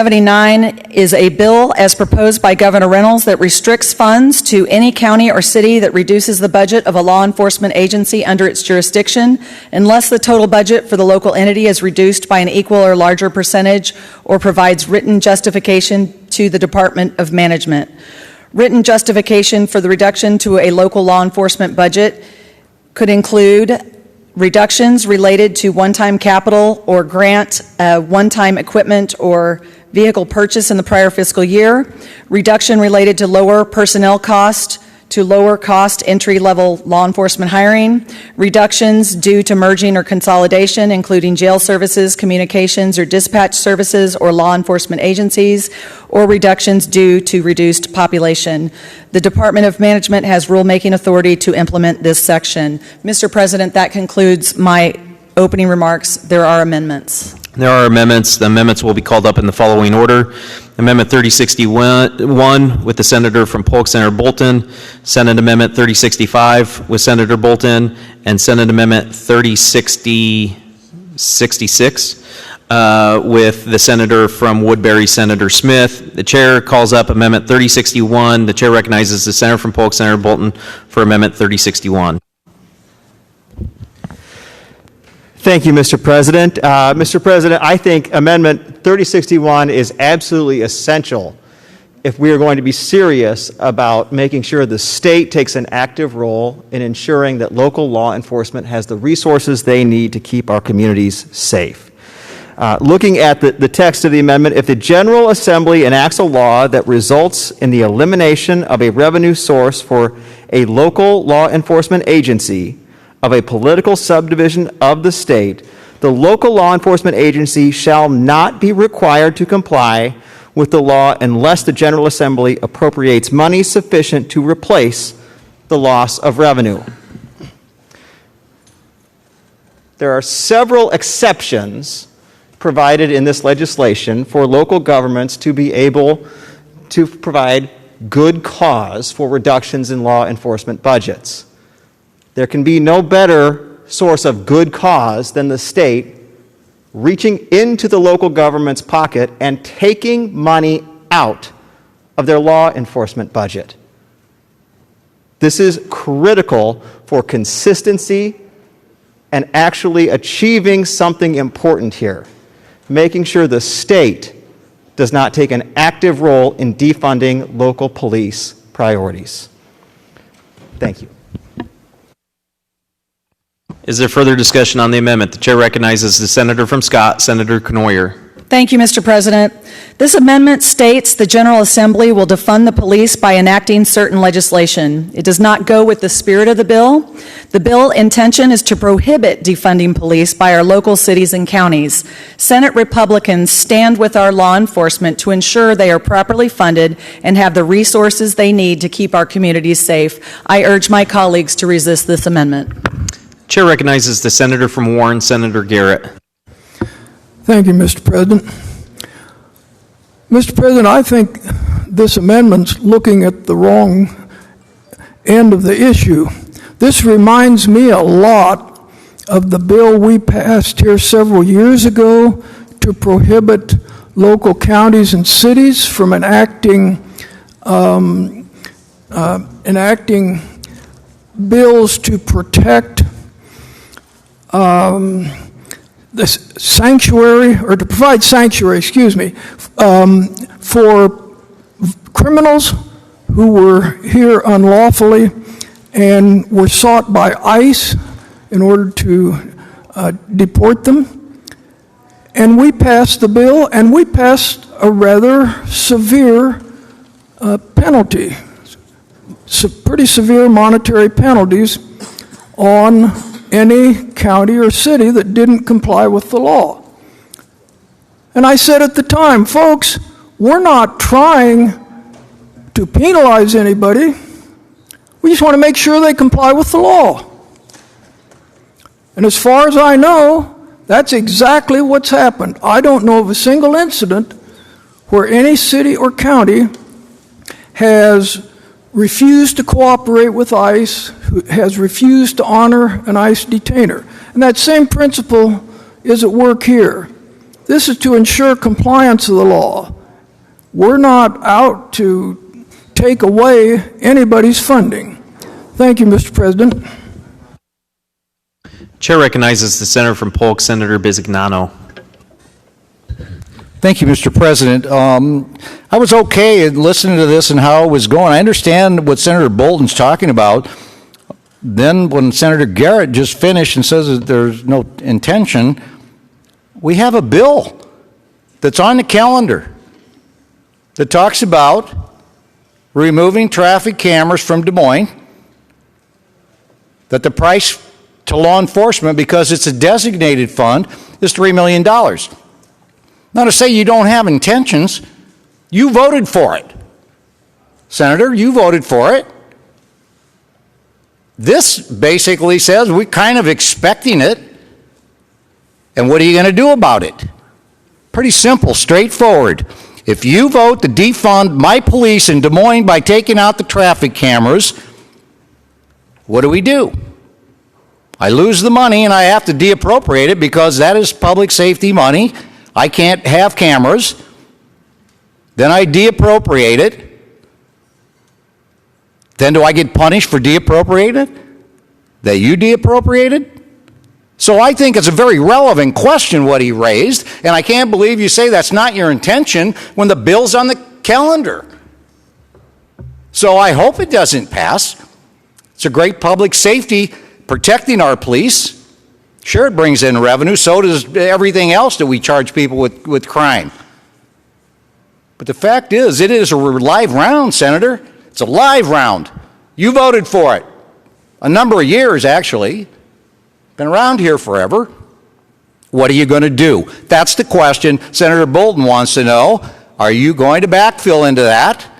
79 is a bill as proposed by Governor Reynolds that restricts funds to any county or city that reduces the budget of a law enforcement agency under its jurisdiction unless the total budget for the local entity is reduced by an equal or larger percentage or provides written justification to the Department of Management. Written justification for the reduction to a local law enforcement budget could include reductions related to one-time capital or grant, one-time equipment or vehicle purchase in the prior fiscal year, reduction related to lower personnel cost to lower cost entry-level law enforcement hiring, reductions due to merging or consolidation, including jail services, communications or dispatch services or law enforcement agencies, or reductions due to reduced population. The Department of Management has rulemaking authority to implement this section. Mr. President, that concludes my opening remarks. There are amendments. There are amendments. The amendments will be called up in the following order. Amendment 3061 with the Senator from Polk, Senator Bolton. Senate Amendment 3065 with Senator Bolton. And Senate Amendment 3066 with the Senator from Woodbury, Senator Smith. The Chair calls up Amendment 3061. The Chair recognizes the Senator from Polk, Senator Bolton for Amendment 3061. Thank you, Mr. President. Mr. President, I think Amendment 3061 is absolutely essential if we are going to be serious about making sure the state takes an active role in ensuring that local law enforcement has the resources they need to keep our communities safe. Looking at the text of the amendment, if the General Assembly enacts a law that results in the elimination of a revenue source for a local law enforcement agency of a political subdivision of the state, the local law enforcement agency shall not be required to comply with the law unless the General Assembly appropriates money sufficient to replace the loss of revenue. There are several exceptions provided in this legislation for local governments to be able to provide good cause for reductions in law enforcement budgets. There can be no better source of good cause than the state reaching into the local government's pocket and taking money out of their law enforcement budget. This is critical for consistency and actually achieving something important here, making sure the state does not take an active role in defunding local police priorities. Thank you. Is there further discussion on the amendment? The Chair recognizes the Senator from Scott, Senator Knoyer. Thank you, Mr. President. This amendment states the General Assembly will defund the police by enacting certain legislation. It does not go with the spirit of the bill. The bill intention is to prohibit defunding police by our local cities and counties. Senate Republicans stand with our law enforcement to ensure they are properly funded and have the resources they need to keep our communities safe. I urge my colleagues to resist this amendment. Chair recognizes the Senator from Warren, Senator Garrett. Thank you, Mr. President. Mr. President, I think this amendment's looking at the wrong end of the issue. This reminds me a lot of the bill we passed here several years ago to prohibit local counties and cities from enacting bills to protect the sanctuary, or to provide sanctuary, for criminals who were here unlawfully and were sought by ICE in order to deport them. And we passed the bill, and we passed a rather severe penalty, pretty severe monetary penalties on any county or city that didn't comply with the law. And I said at the time, folks, we're not trying to penalize anybody. We just want to make sure they comply with the law. And as far as I know, that's exactly what's happened. I don't know of a single incident where any city or county has refused to cooperate with ICE, has refused to honor an ICE detainer. And that same principle is at work here. This is to ensure compliance of the law. We're not out to take away anybody's funding. Thank you, Mr. President. Chair recognizes the senator from Polk, Senator Bisignano. Thank you, Mr. President. I was okay in listening to this and how it was going. I understand what Senator Bolton's talking about. Then when Senator Garrett just finished and says that there's no intention, we have a bill that's on the calendar that talks about removing traffic cameras from Des Moines, that the price to law enforcement, because it's a designated fund, is $3 million. Now, to say you don't have intentions, you voted for it. Senator, you voted for it. This basically says we're kind of expecting it, and what are you going to do about it? Pretty simple, straightforward. If you vote to defund my police in Des Moines by taking out the traffic cameras, what do? I lose the money and I have to deappropriate it because that is public safety money. I can't have cameras. Then I deappropriate it. Then do I get punished for deappropriating it? That you deappropriated? So I think it's a very relevant question what he raised, and I can't believe you say that's not your intention when the bill's on the calendar. So I hope it doesn't pass. It's a great public safety protecting our police. Sure, it brings in revenue. So does everything else that we charge people with crime. But the fact is, it is a live round, Senator. It's a live round. You voted for it. A number of years, actually. Been around here forever. What are you going to do? That's the question Senator Bolton wants to know. Are you going to backfill into that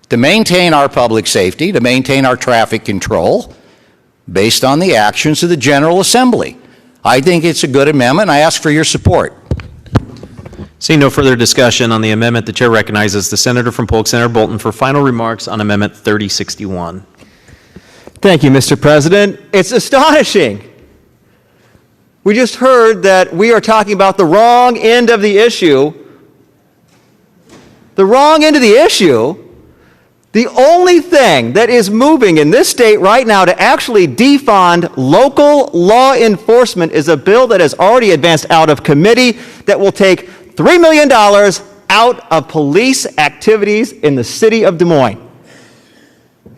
to maintain our public safety, to maintain our traffic control, based on the actions of the General Assembly? I think it's a good amendment. I ask for your support. Seeing no further discussion on the amendment, the chair recognizes the senator from Polk, Senator Bolton, for final remarks on Amendment 3061. Thank you, Mr. President. It's astonishing. We just heard that we are talking about the wrong end of the issue. The wrong end of the issue. The only thing that is moving in this state right now to actually defund local law enforcement is a bill that has already advanced out of committee that will take $3 million out of police activities in the city of Des Moines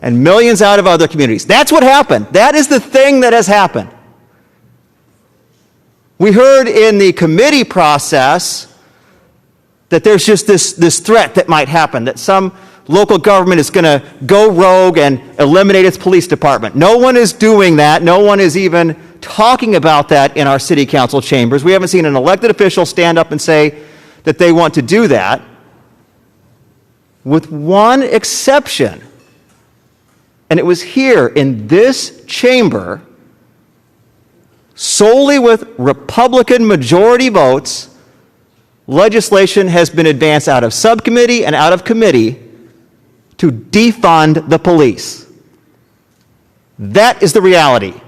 and millions out of other communities. That's what happened. That is the thing that has happened. We heard in the committee process that there's just this threat that might happen, that some local government is going to go rogue and eliminate its police department. No one is doing that. No one is even talking about that in our city council chambers. We haven't seen an elected official stand up and say that they want to do that, with one exception. And it was here in this chamber, solely with Republican majority votes, legislation has been advanced out of subcommittee and out of committee to defund the police. That is the reality.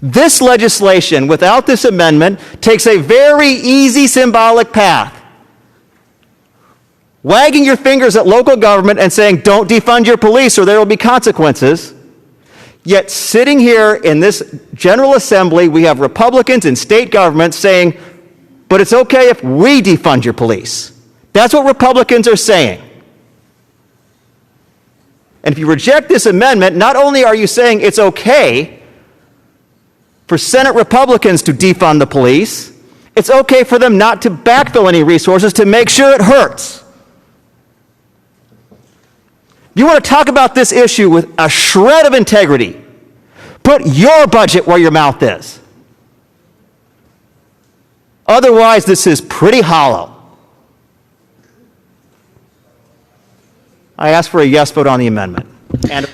This legislation, without this amendment, takes a very easy symbolic path. Wagging your fingers at local government and saying, don't defund your police or there will be consequences. Yet sitting here in this General Assembly, we have Republicans in state government saying, but it's okay if we defund your police. That's what Republicans are saying. And if you reject this amendment, not only are you saying it's okay for Senate Republicans to defund the police, it's okay for them not to backfill any resources to make sure it hurts. You want to talk about this issue with a shred of integrity, put your budget where your mouth is. Otherwise, this is pretty hollow. I ask for a yes vote on the amendment. And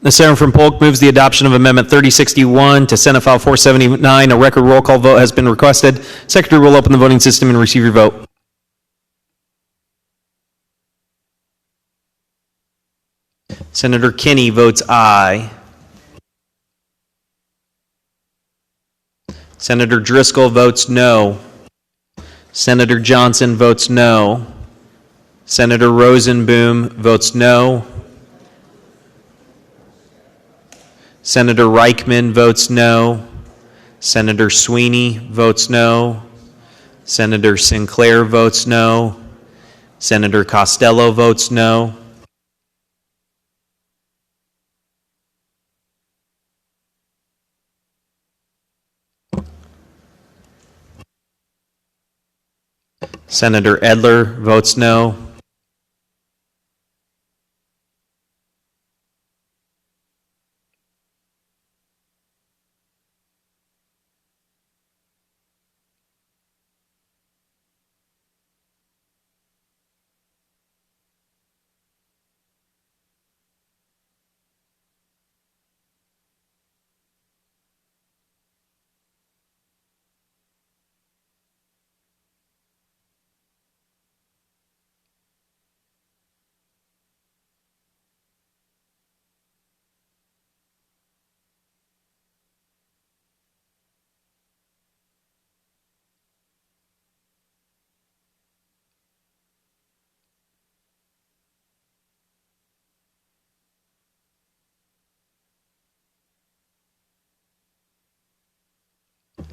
The senator from Polk moves the adoption of Amendment 3061 to Senate File 479. A record roll call vote has been requested. Secretary will open the voting system and receive your vote. Senator Kinney votes aye. Senator Driscoll votes no. Senator Johnson votes no. Senator Rosenboom votes no. Senator Reichman votes no. Senator Sweeney votes no. Senator Sinclair votes no. Senator Costello votes no. Senator Edler votes no.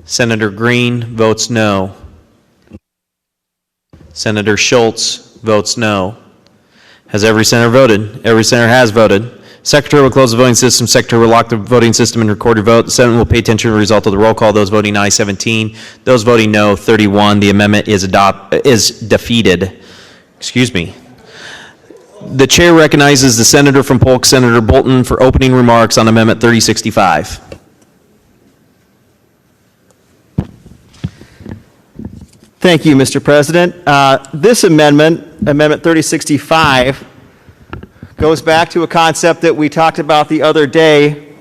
Senator Green votes no. Senator Schultz votes no. Has every senator voted? Every senator has voted. Secretary will close the voting system. Secretary will lock the voting system and record your vote. The Senate will pay attention to the result of the roll call. Those voting aye, 17. Those voting no, 31. The amendment is defeated. Excuse me. The chair recognizes the senator from Polk, Senator Bolton, for opening remarks on Amendment 3065. Thank you, Mr. President. This amendment, Amendment 3065, goes back to a concept that we talked about the other day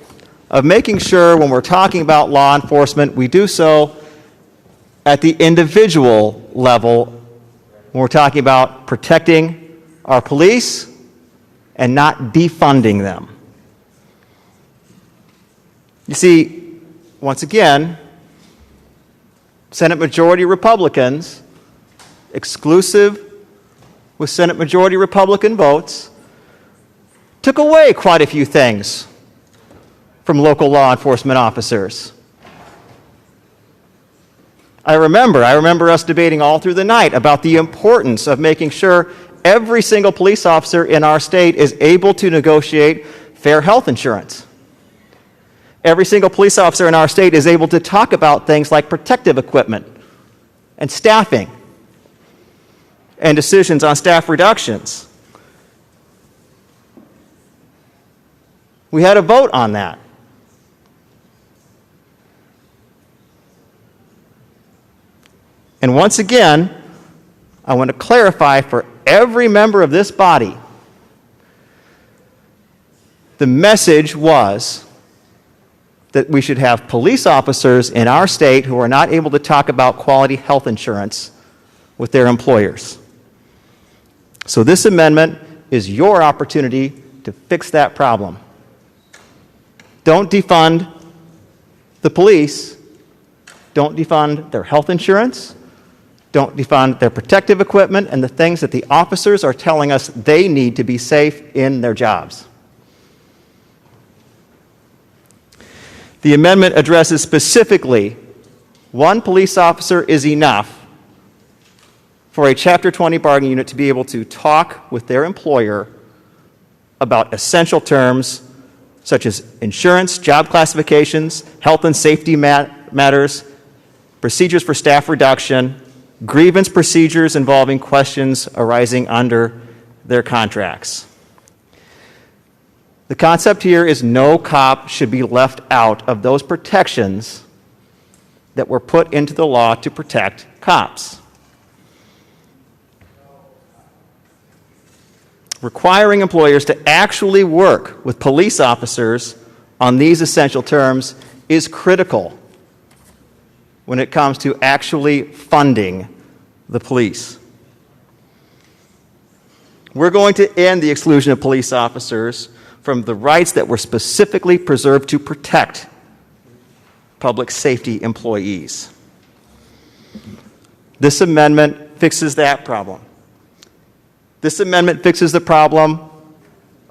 of making sure when we're talking about law enforcement, we do so at the individual level when we're talking about protecting our police and not defunding them. You see, once again, Senate Majority Republicans, exclusive with Senate Majority Republican votes, took away quite a few things from local law enforcement officers. I remember us debating all through the night about the importance of making sure every single police officer in our state is able to negotiate fair health insurance. Every single police officer in our state is able to talk about things like protective equipment and staffing and decisions on staff reductions. We had a vote on that. And once again, I want to clarify for every member of this body, the message was that we should have police officers in our state who are not able to talk about quality health insurance with their employers. So this amendment is your opportunity to fix that problem. Don't defund the police. Don't defund their health insurance. Don't defund their protective equipment and the things that the officers are telling us they need to be safe in their jobs. The amendment addresses specifically one police officer is enough for a Chapter 20 bargaining unit to be able to talk with their employer about essential terms such as insurance, job classifications, health and safety matters, procedures for staff reduction, grievance procedures involving questions arising under their contracts. The concept here is no cop should be left out of those protections that were put into the law to protect cops. Requiring employers to actually work with police officers on these essential terms is critical when it comes to actually funding the police. We're going to end the exclusion of police officers from the rights that were specifically preserved to protect public safety employees. This amendment fixes that problem. This amendment fixes the problem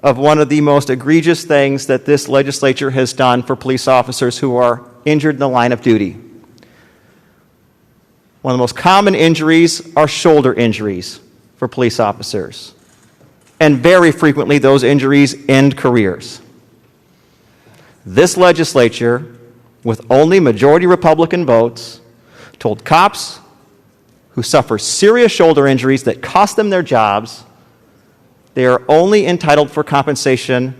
of one of the most egregious things that this legislature has done for police officers who are injured in the line of duty. One of the most common injuries are shoulder injuries for police officers. And very frequently, those injuries end careers. This legislature, with only majority Republican votes, told cops who suffer serious shoulder injuries that cost them their jobs, they are only entitled for compensation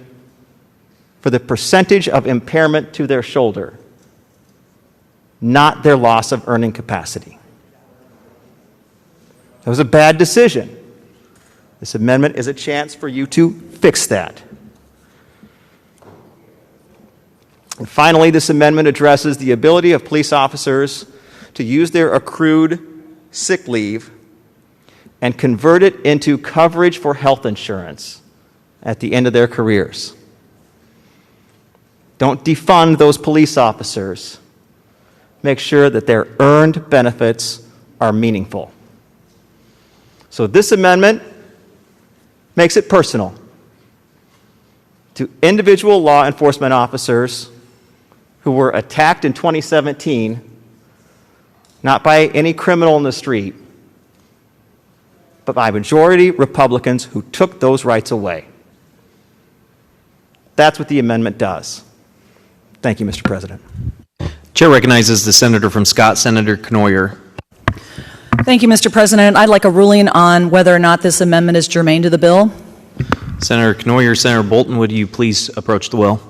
for the percentage of impairment to their shoulder, not their loss of earning capacity. That was a bad decision. This amendment is a chance for you to fix that. And finally, this amendment addresses the ability of police officers to use their accrued sick leave and convert it into coverage for health insurance at the end of their careers. Don't defund those police officers. Make sure that their earned benefits are meaningful. So this amendment makes it personal to individual law enforcement officers who were attacked in 2017, not by any criminal in the street, but by majority Republicans who took those rights away. That's what the amendment does. Thank you, Mr. President. Chair recognizes the senator from Scott, Senator Knoyer. Thank you, Mr. President. I'd like a ruling on whether or not this amendment is germane to the bill. Senator Knoyer, Senator Bolton, would you please approach the well?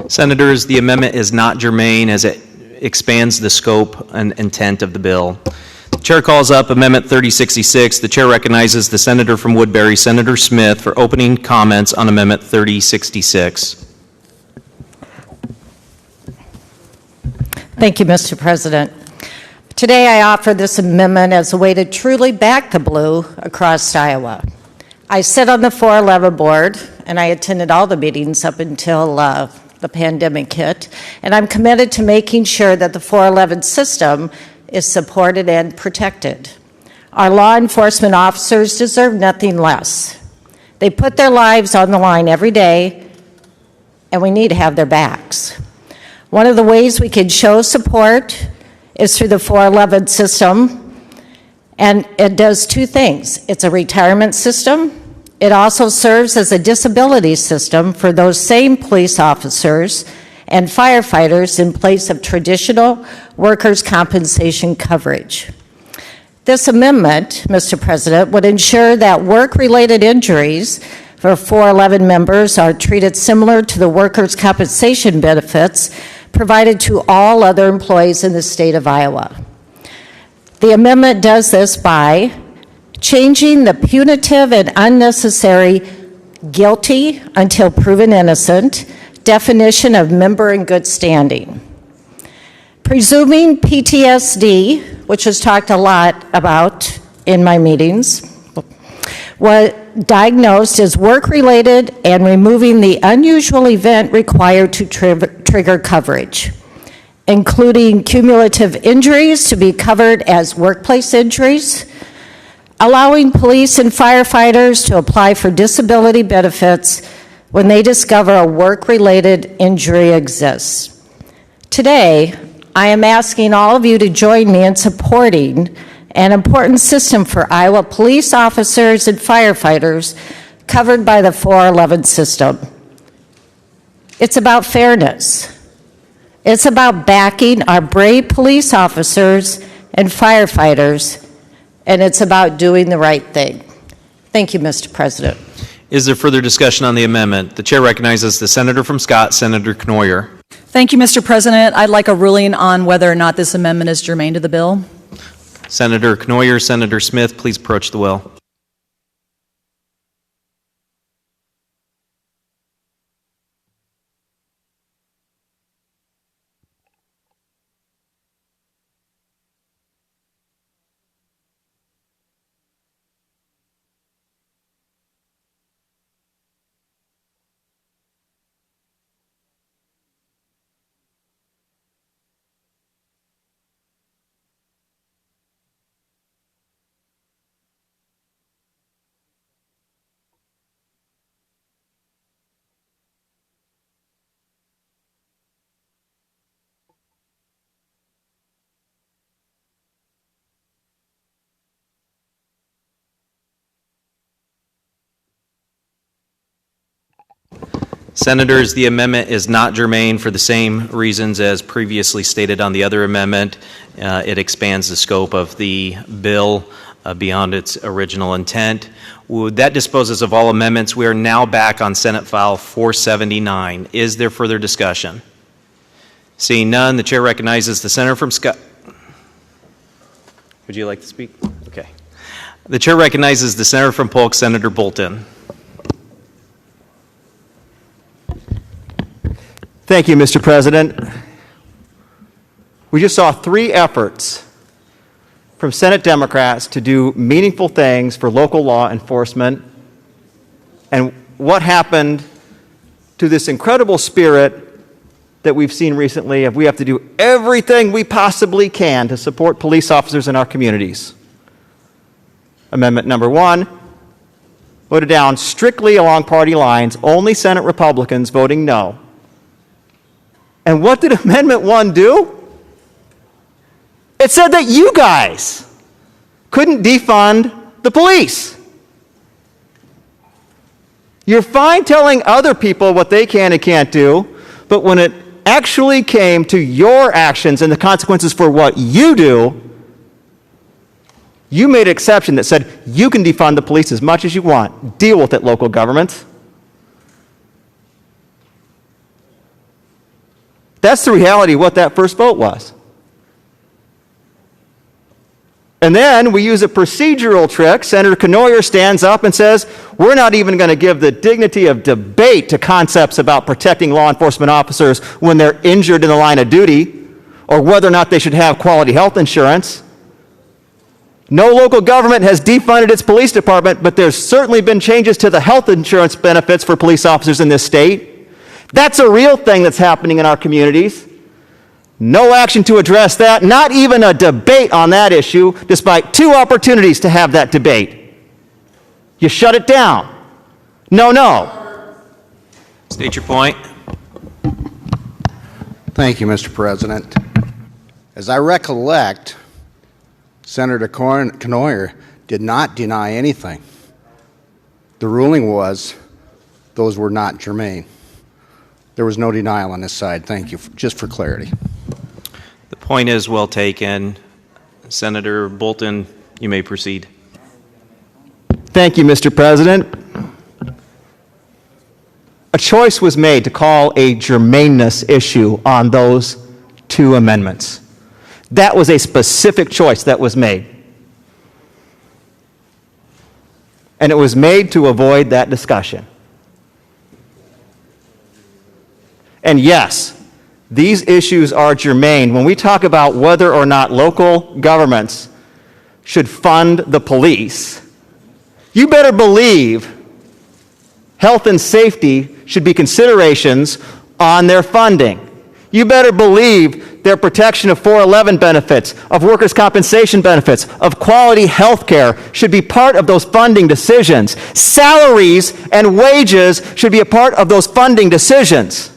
Senators, the amendment is not germane as it expands the scope and intent of the bill. The chair calls up Amendment 3066. The chair recognizes the senator from Woodbury, Senator Smith, for opening comments on Amendment 3066. Thank you, Mr. President. Today I offer this amendment as a way to truly back the blue across Iowa. I sit on the 411 board, and I attended all the meetings up until the pandemic hit, and I'm committed to making sure that the 411 system is supported and protected. Our law enforcement officers deserve nothing less. They put their lives on the line every day, and we need to have their backs. One of the ways we can show support is through the 411 system, and it does two things. It's a retirement system. It also serves as a disability system for those same police officers and firefighters in place of traditional workers' compensation coverage. This amendment, Mr. President, would ensure that work-related injuries for 411 members are treated similar to the workers' compensation benefits provided to all other employees in the state of Iowa. The amendment does this by changing the punitive and unnecessary guilty until proven innocent definition of member in good standing. Presuming PTSD, which is talked a lot about in my meetings, diagnosed as work-related and removing the unusual event required to trigger coverage, including cumulative injuries to be covered as workplace injuries, allowing police and firefighters to apply for disability benefits when they discover a work-related injury exists. Today, I am asking all of you to join me in supporting an important system for Iowa police officers and firefighters covered by the 411 system. It's about fairness. It's about backing our brave police officers and firefighters, and it's about doing the right thing. Thank you, Mr. President. Is there further discussion on the amendment? The chair recognizes the senator from Scott, Senator Knoyer. Thank you, Mr. President. I'd like a ruling on whether or not this amendment is germane to the bill. Senator Knoyer, Senator Smith, please approach the well. Senators, the amendment is not germane for the same reasons as previously stated on the other amendment. It expands the scope of the bill beyond its original intent. That disposes of all amendments. We are now back on Senate File 479. Is there further discussion? Seeing none, the chair recognizes the senator from Scott. Would you like to speak? Okay. The chair recognizes the senator from Polk, Senator Bolton. Thank you, Mr. President. We just saw 3 efforts from Senate Democrats to do meaningful things for local law enforcement. And what happened to this incredible spirit that we've seen recently of we have to do everything we possibly can to support police officers in our communities? Amendment number 1, voted down strictly along party lines, only Senate Republicans voting no. And what did Amendment 1 do? It said that you guys couldn't defund the police. You're fine telling other people what they can and can't do, but when it actually came to your actions and the consequences for what you do, you made an exception that said you can defund the police as much as you want. Deal with it, local governments. That's the reality of what that first vote was. And then we use a procedural trick. Senator Knoyer stands up and says, we're not even going to give the dignity of debate to concepts about protecting law enforcement officers when they're injured in the line of duty, or whether or not they should have quality health insurance. No local government has defunded its police department, but there's certainly been changes to the health insurance benefits for police officers in this state. That's a real thing that's happening in our communities. No action to address that, not even a debate on that issue, despite 2 opportunities to have that debate. You shut it down. No. State your point. Thank you, Mr. President. As I recollect, Senator Knoyer did not deny anything. The ruling was those were not germane. There was no denial on this side. Thank you. Just for clarity. The point is well taken. Senator Bolton, you may proceed. Thank you, Mr. President. A choice was made to call a germaneness issue on those 2 amendments. That was a specific choice that was made. And it was made to avoid that discussion. And yes, these issues are germane. When we talk about whether or not local governments should fund the police, You better believe health and safety should be considerations on their funding. You better believe their protection of 411 benefits, of workers' compensation benefits, of quality health care should be part of those funding decisions. Salaries and wages should be a part of those funding decisions.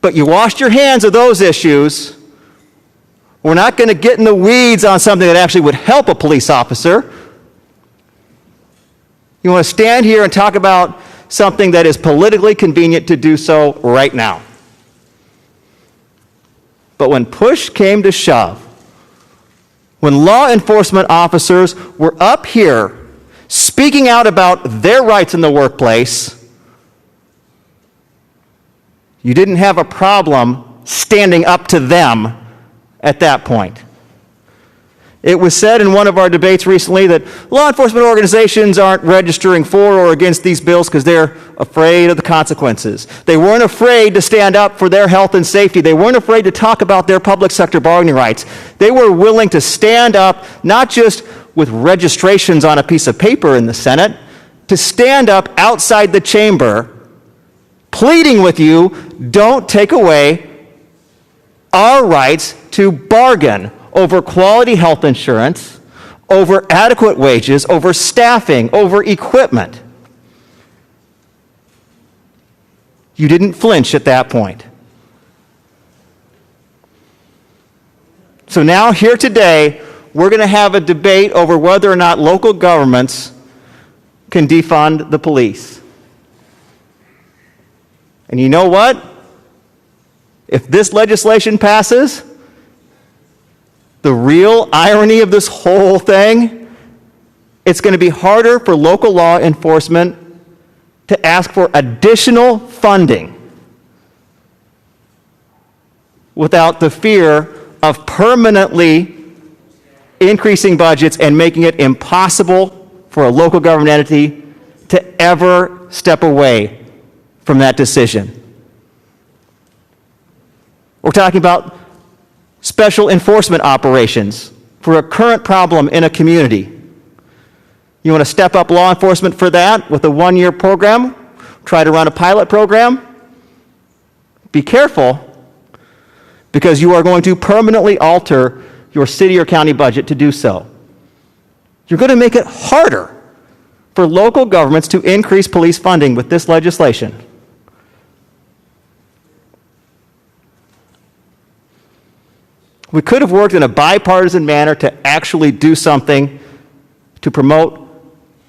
But you washed your hands of those issues. We're not going to get in the weeds on something that actually would help a police officer. You want to stand here and talk about something that is politically convenient to do so right now. But when push came to shove, when law enforcement officers were up here speaking out about their rights in the workplace, you didn't have a problem standing up to them at that point. It was said in one of our debates recently that law enforcement organizations aren't registering for or against these bills because they're afraid of the consequences. They weren't afraid to stand up for their health and safety. They weren't afraid to talk about their public sector bargaining rights. They were willing to stand up, not just with registrations on a piece of paper in the Senate, to stand up outside the chamber, pleading with you, don't take away our rights to bargain over quality health insurance, over adequate wages, over staffing, over equipment. You didn't flinch at that point. So now, here today, we're going to have a debate over whether or not local governments can defund the police. And you know what? If this legislation passes, the real irony of this whole thing, it's going to be harder for local law enforcement to ask for additional funding without the fear of permanently increasing budgets and making it impossible for a local government entity to ever step away from that decision. We're talking about special enforcement operations for a current problem in a community. You want to step up law enforcement for that with a one-year program? Try to run a pilot program? Be careful, because you are going to permanently alter your city or county budget to do so. You're going to make it harder for local governments to increase police funding with this legislation. We could have worked in a bipartisan manner to actually do something to promote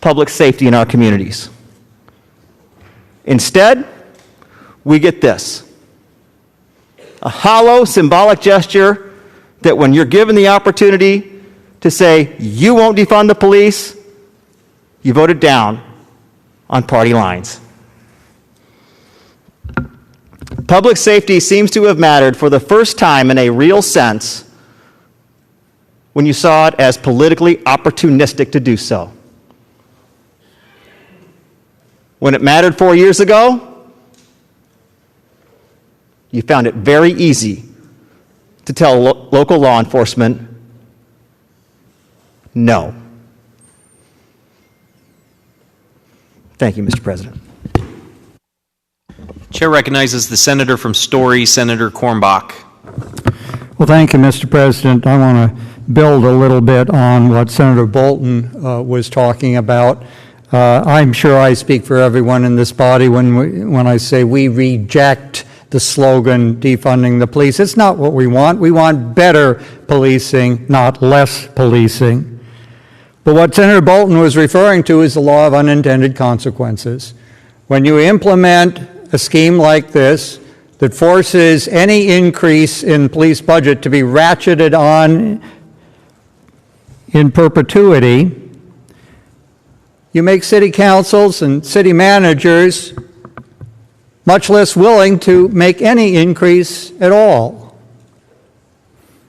public safety in our communities. Instead, we get this: a hollow, symbolic gesture that when you're given the opportunity to say, you won't defund the police, you voted down on party lines. Public safety seems to have mattered for the first time in a real sense when you saw it as politically opportunistic to do so. When it mattered 4 years ago, you found it very easy to tell local law enforcement no. Thank you, Mr. President. Chair recognizes the senator from Story, Senator Cornbach. Well, thank you, Mr. President. I want to build a little bit on what Senator Bolton was talking about. I'm sure I speak for everyone in this body when I say we reject the slogan defunding the police. It's not what we want. We want better policing, not less policing. But what Senator Bolton was referring to is the law of unintended consequences. When you implement a scheme like this that forces any increase in police budget to be ratcheted on in perpetuity, you make city councils and city managers much less willing to make any increase at all.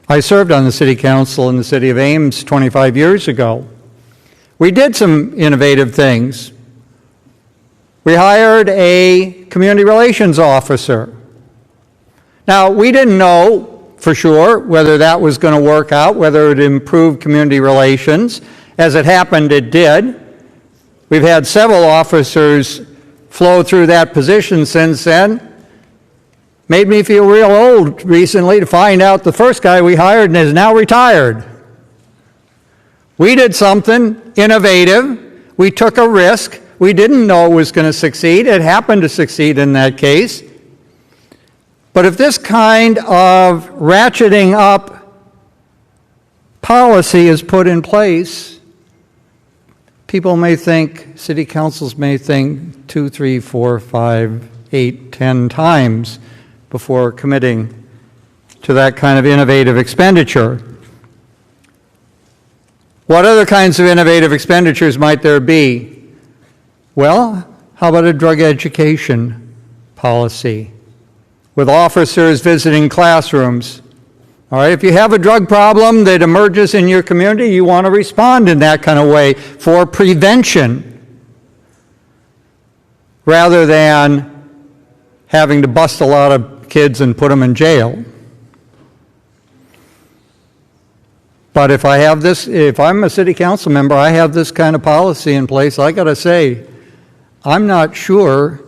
I served on the city council in the city of Ames 25 years ago. We did some innovative things. We hired a community relations officer. Now, we didn't know for sure, whether that was going to work out, whether it improved community relations. As it happened, it did. We've had several officers flow through that position since then. Made me feel real old recently to find out the first guy we hired is now retired. We did something innovative. We took a risk. We didn't know it was going to succeed. It happened to succeed in that case. But if this kind of ratcheting up policy is put in place, people may think, city councils may think 2, 3, 4, 5, 8, 10 times before committing to that kind of innovative expenditure. What other kinds of innovative expenditures might there be? Well, how about a drug education policy with officers visiting classrooms? All right, if you have a drug problem that emerges in your community, you want to respond in that kind of way for prevention rather than having to bust a lot of kids and put them in jail. But if I'm a city council member, I have this kind of policy in place, I got to say, I'm not sure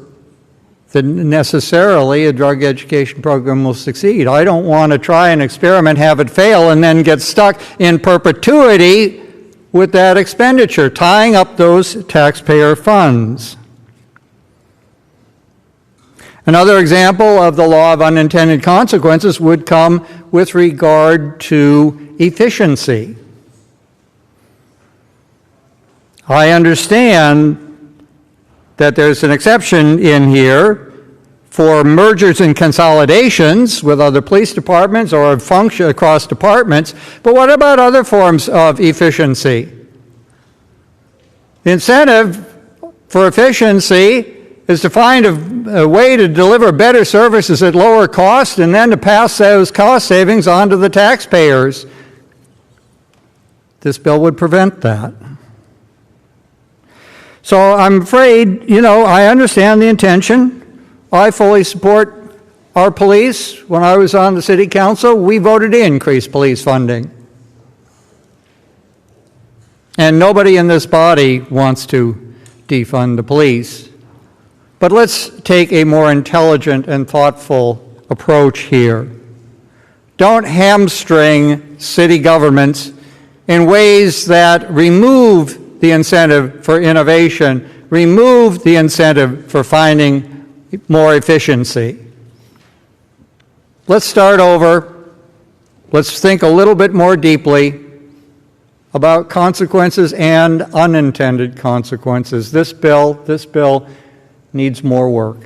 that necessarily a drug education program will succeed. I don't want to try an experiment, have it fail, and then get stuck in perpetuity with that expenditure, tying up those taxpayer funds. Another example of the law of unintended consequences would come with regard to efficiency. I understand that there's an exception in here for mergers and consolidations with other police departments or function across departments, but what about other forms of efficiency? The incentive for efficiency is to find a way to deliver better services at lower cost and then to pass those cost savings on to the taxpayers. This bill would prevent that. So I'm afraid, I understand the intention. I fully support our police. When I was on the city council, we voted to increase police funding. And nobody in this body wants to defund the police. But let's take a more intelligent and thoughtful approach here. Don't hamstring city governments in ways that remove the incentive for innovation, remove the incentive for finding more efficiency. Let's start over. Let's think a little bit more deeply about consequences and unintended consequences. This bill needs more work.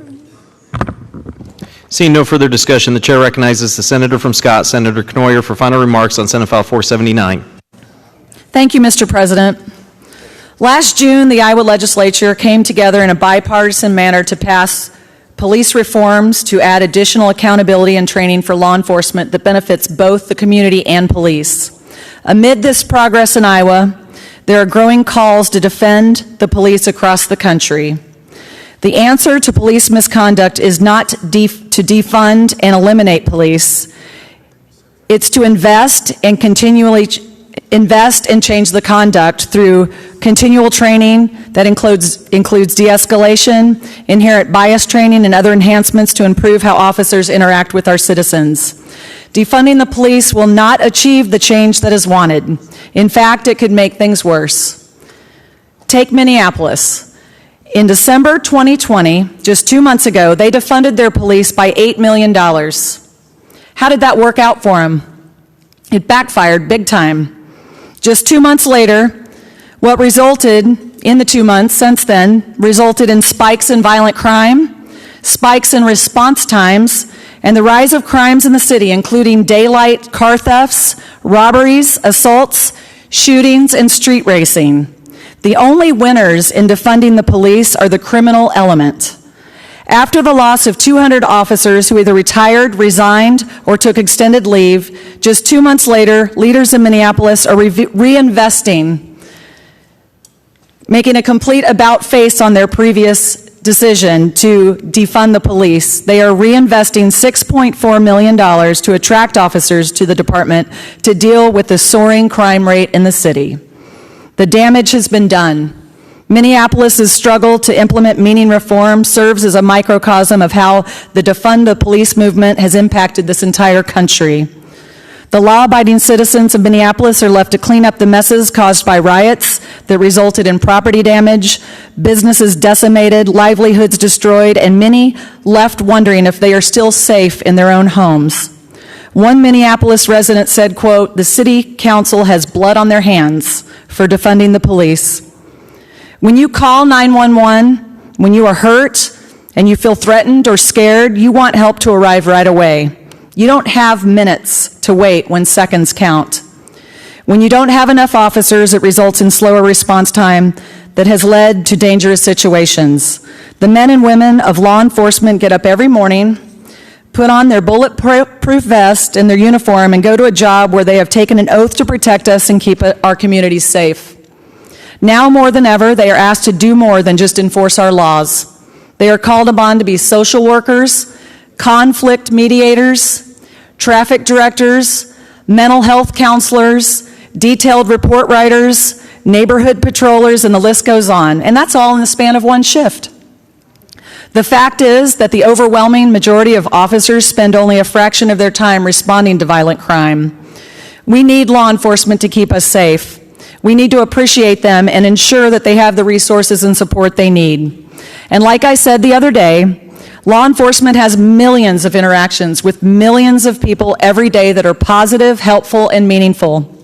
Seeing no further discussion, the chair recognizes the senator from Scott, Senator Knoyer, for final remarks on Senate File 479. Thank you, Mr. President. Last June, the Iowa legislature came together in a bipartisan manner to pass police reforms to add additional accountability and training for law enforcement that benefits both the community and police. Amid this progress in Iowa, there are growing calls to defend the police across the country. The answer to police misconduct is not to defund and eliminate police. It's to invest and change the conduct through continual training that includes de-escalation, inherent bias training, and other enhancements to improve how officers interact with our citizens. Defunding the police will not achieve the change that is wanted. In fact, it could make things worse. Take Minneapolis. In December 2020, just 2 months ago, they defunded their police by $8 million. How did that work out for them? It backfired big time. Just 2 months later, what resulted in the 2 months since then resulted in spikes in violent crime, spikes in response times, and the rise of crimes in the city, including daylight car thefts, robberies, assaults, shootings, and street racing. The only winners in defunding the police are the criminal element. After the loss of 200 officers who either retired, resigned, or took extended leave, just 2 months later, leaders in Minneapolis are reinvesting, making a complete about-face on their previous decision to defund the police, they are reinvesting $6.4 million to attract officers to the department to deal with the soaring crime rate in the city. The damage has been done. Minneapolis's struggle to implement meaning reform serves as a microcosm of how the defund the police movement has impacted this entire country. The law-abiding citizens of Minneapolis are left to clean up the messes caused by riots that resulted in property damage, businesses decimated, livelihoods destroyed, and many left wondering if they are still safe in their own homes. One Minneapolis resident said, quote, "The city council has blood on their hands for defunding the police." When you call 911, when you are hurt and you feel threatened or scared, you want help to arrive right away. You don't have minutes to wait when seconds count. When you don't have enough officers, it results in slower response time that has led to dangerous situations. The men and women of law enforcement get up every morning, put on their bulletproof vest and their uniform, and go to a job where they have taken an oath to protect us and keep our communities safe. Now more than ever, they are asked to do more than just enforce our laws. They are called upon to be social workers, conflict mediators, traffic directors, mental health counselors, detailed report writers, neighborhood patrollers, and the list goes on. And that's all in the span of one shift. The fact is that the overwhelming majority of officers spend only a fraction of their time responding to violent crime. We need law enforcement to keep us safe. We need to appreciate them and ensure that they have the resources and support they need. And like I said the other day, law enforcement has millions of interactions with millions of people every day that are positive, helpful, and meaningful.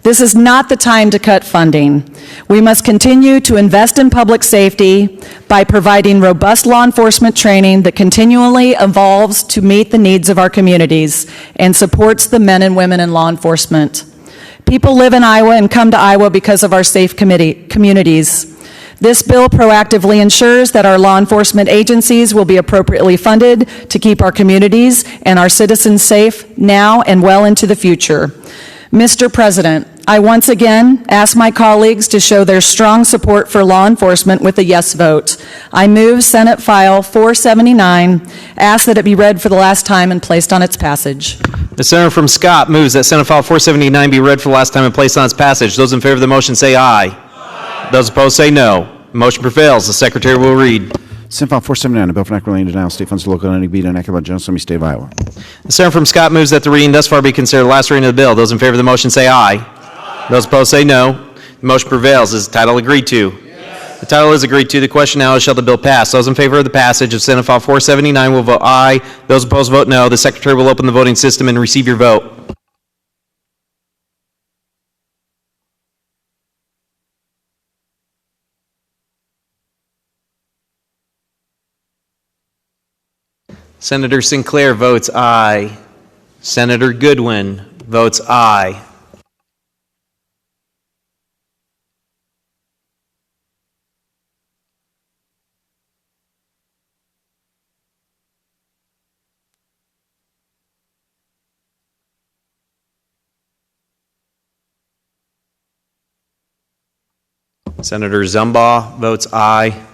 This is not the time to cut funding. We must continue to invest in public safety by providing robust law enforcement training that continually evolves to meet the needs of our communities and supports the men and women in law enforcement. People live in Iowa and come to Iowa because of our safe communities. This bill proactively ensures that our law enforcement agencies will be appropriately funded to keep our communities and our citizens safe now and well into the future. Mr. President, I once again ask my colleagues to show their strong support for law enforcement with a yes vote. I move Senate File 479, ask that it be read for the last time and placed on its passage. The senator from Scott moves that Senate File 479 be read for the last time and placed on its passage. Those in favor of the motion say aye. Those opposed say no. Motion prevails. The secretary will read. Senate File 479, a bill for an act relating to denial of state funds to local entity being enacted by the General Assembly, State of Iowa. The senator from Scott moves that the reading thus far be considered the last reading of the bill. Those in favor of the motion say aye. Those opposed say no. The motion prevails. Is the title agreed to? Yes. The title is agreed to. The question now is, shall the bill pass? Those in favor of the passage of Senate File 479 will vote aye. Those opposed vote no. The secretary will open the voting system and receive your vote. Senator Sinclair votes aye. Senator Goodwin votes aye. Senator Zumbaugh votes aye.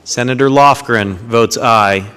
Senator Lofgren votes aye.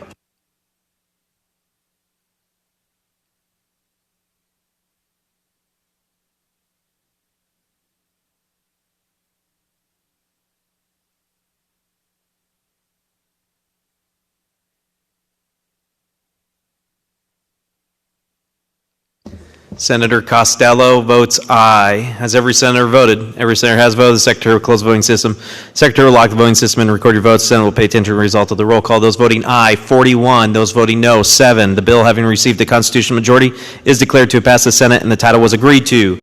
Senator Costello votes aye. Has every senator voted? Every senator has voted. The secretary will close the voting system. Secretary will lock the voting system and record your votes. The Senate will pay attention to the result of the roll call. Those voting aye, 41. Those voting no, 7. The bill, having received the constitutional majority, is declared to have passed the Senate and the title was agreed to.